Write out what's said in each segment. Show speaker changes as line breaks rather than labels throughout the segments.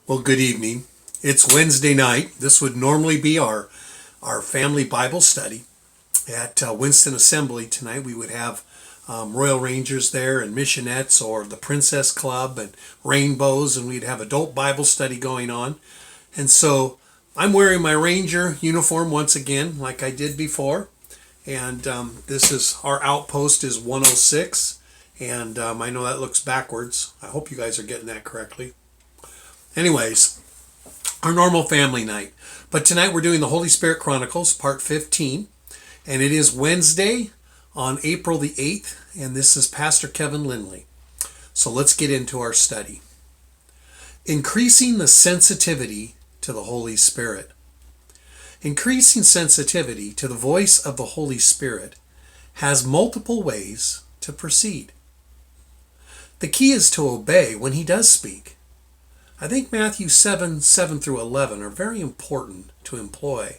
Well, good evening. It's Wednesday night. This would normally be our family Bible study at Winston Assembly tonight. We would have Royal Rangers there and Missionettes or the Princess Club and Rainbows, and we'd have adult Bible study going on. And so I'm wearing my Ranger uniform once again, like I did before. And this is our outpost is 106. And I know that looks backwards. I hope you guys are getting that correctly. Anyways, our normal family night. But tonight we're doing the Holy Spirit Chronicles, part 15. And it is Wednesday on April the 8th. And this is Pastor Kevin Lindley. So let's get into our study. Increasing the sensitivity to the Holy Spirit. Increasing sensitivity to the voice of the Holy Spirit has multiple ways to proceed. The key is to obey when he does speak. I think Matthew 7 through 11 are very important to employ.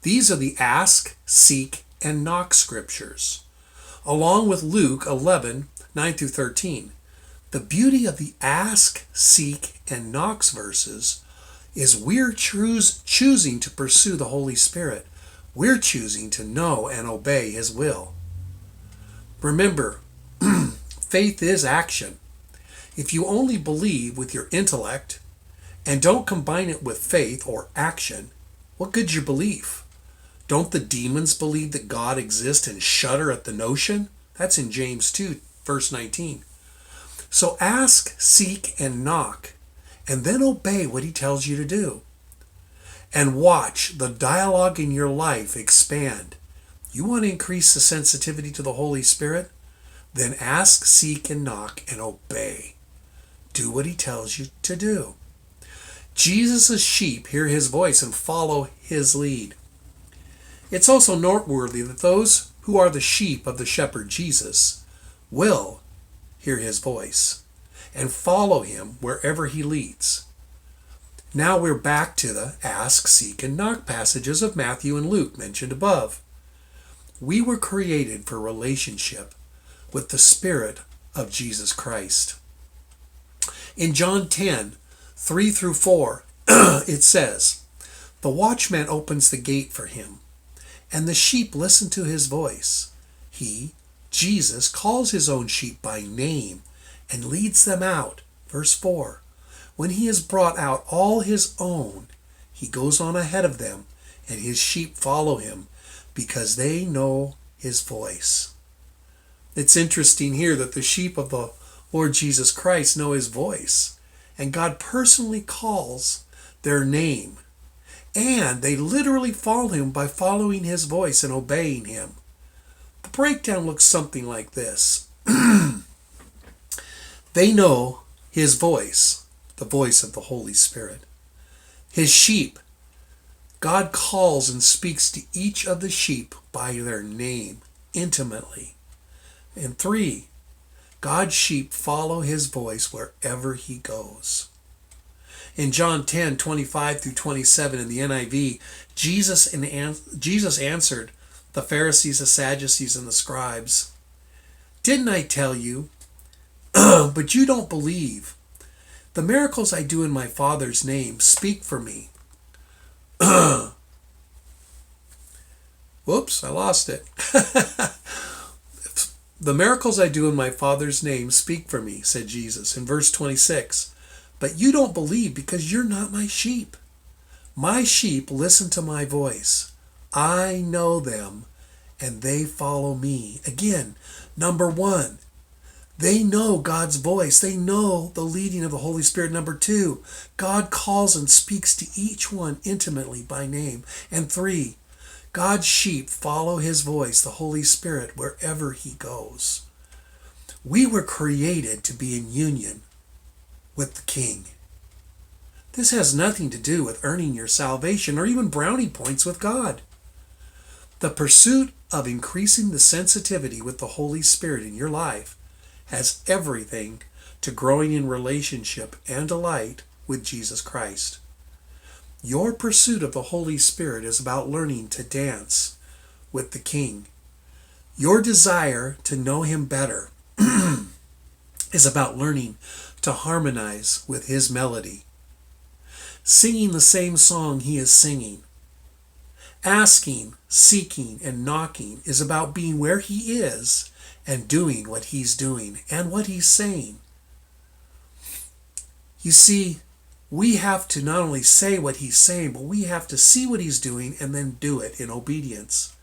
These are the ask, seek, and knock scriptures, along with Luke 11, 9 through 13. The beauty of the ask, seek, and knock verses is we're choosing to pursue the Holy Spirit. We're choosing to know and obey his will. Remember, faith is action. If you only believe with your intellect and don't combine it with faith or action, what good's your belief? Don't the demons believe that God exists and shudder at the notion? That's in James 2, verse 19. So ask, seek, and knock, and then obey what he tells you to do. And watch the dialogue in your life expand. You want to increase the sensitivity to the Holy Spirit? Then ask, seek, and knock, and obey. Do what he tells you to do. Jesus' sheep hear his voice and follow his lead. It's also noteworthy that those who are the sheep of the shepherd Jesus will hear his voice and follow him wherever he leads. Now we're back to the ask, seek, and knock passages of Matthew and Luke mentioned above. We were created for relationship with the Spirit of Jesus Christ. In John 10, 3 through 4, it says, "The watchman opens the gate for him, and the sheep listen to his voice. He, Jesus, calls his own sheep by name and leads them out." Verse 4, "When he has brought out all his own, he goes on ahead of them, and his sheep follow him because they know his voice." It's interesting here that the sheep of the Lord Jesus Christ know his voice, and God personally calls their name, and they literally follow him by following his voice and obeying him. The breakdown looks something like this. They know his voice, the voice of the Holy Spirit. His sheep, God calls and speaks to each of the sheep by their name intimately. And 3, God's sheep follow his voice wherever he goes. In John 10, 25 through 27 in the NIV, Jesus answered the Pharisees, the Sadducees, and the scribes, "Didn't I tell you? But you don't believe. The miracles I do in my Father's name speak for me." Whoops, I lost it. "The miracles I do in my Father's name speak for me," said Jesus in verse 26. "But you don't believe because you're not my sheep. My sheep listen to my voice. I know them and they follow me." Again, number 1, they know God's voice. They know the leading of the Holy Spirit. Number 2, God calls and speaks to each one intimately by name. And 3, God's sheep follow his voice, the Holy Spirit, wherever he goes. We were created to be in union with the King. This has nothing to do with earning your salvation or even brownie points with God. The pursuit of increasing the sensitivity with the Holy Spirit in your life has everything to growing in relationship and delight with Jesus Christ. Your pursuit of the Holy Spirit is about learning to dance with the King. Your desire to know him better is about learning to harmonize with his melody. singing the same song he is singing. Asking, seeking, and knocking is about being where he is and doing what he's doing and what he's saying. You see, we have to not only say what he's saying, but we have to see what he's doing and then do it in obedience.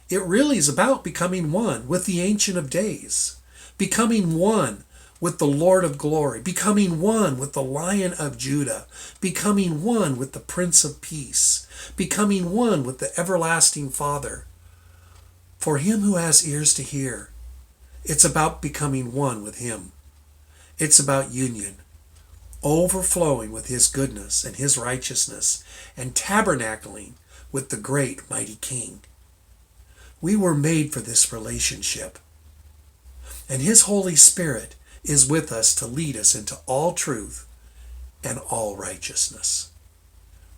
It really is about becoming one with the Ancient of Days, becoming one with the Lord of Glory, becoming one with the Lion of Judah, becoming one with the Prince of Peace, becoming one with the Everlasting Father. For him who has ears to hear, it's about becoming one with him. It's about union, overflowing with his goodness and his righteousness, and tabernacling with the great mighty King. We were made for this relationship. And his Holy Spirit is with us to lead us into all truth and all righteousness.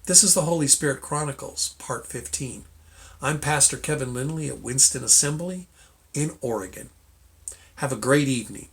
This is the Holy Spirit Chronicles, Part 15. I'm Pastor Kevin Lindley at Winston Assembly in Oregon. Have a great evening.